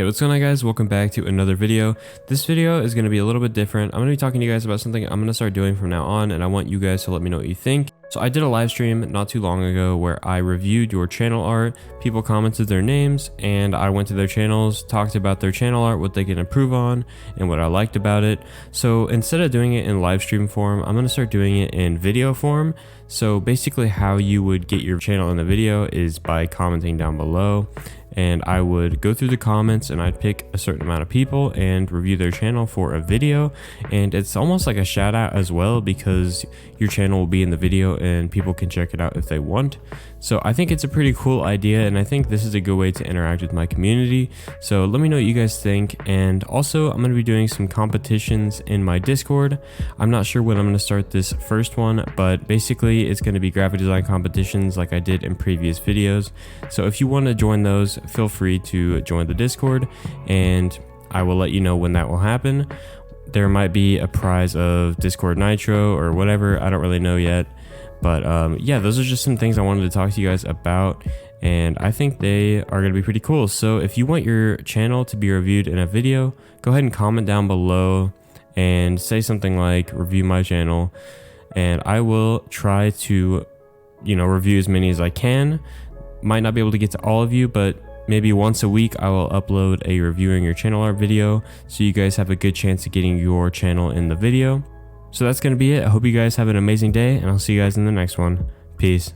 Hey, what's going on, guys? Welcome back to another video. This video is going to be a little bit different. I'm going to be talking to you guys about something I'm going to start doing from now on, and I want you guys to let me know what you think. So I did a live stream not too long ago where I reviewed your channel art. People commented their names and I went to their channels, talked about their channel art, what they can improve on and what I liked about it. So instead of doing it in live stream form, I'm going to start doing it in video form. So basically how you would get your channel in the video is by commenting down below, and I would go through the comments and I'd pick a certain amount of people and review their channel for a video. And it's almost like a shout out as well, because your channel will be in the video and people can check it out if they want. So I think it's a pretty cool idea, and I think this is a good way to interact with my community. So let me know what you guys think. And also I'm going to be doing some competitions in my Discord. I'm not sure when I'm going to start this first one, but basically it's going to be graphic design competitions like I did in previous videos. So if you want to join those, feel free to join the Discord and I will let you know when that will happen. There might be a prize of Discord Nitro or whatever, I don't really know yet. But yeah, those are just some things I wanted to talk to you guys about, and I think they are going to be pretty cool. So if you want your channel to be reviewed in a video, go ahead and comment down below and say something like review my channel, and I will try to, review as many as I can. Might not be able to get to all of you, but maybe once a week I will upload a reviewing your channel art video, so you guys have a good chance of getting your channel in the video. So that's going to be it. I hope you guys have an amazing day, and I'll see you guys in the next one. Peace.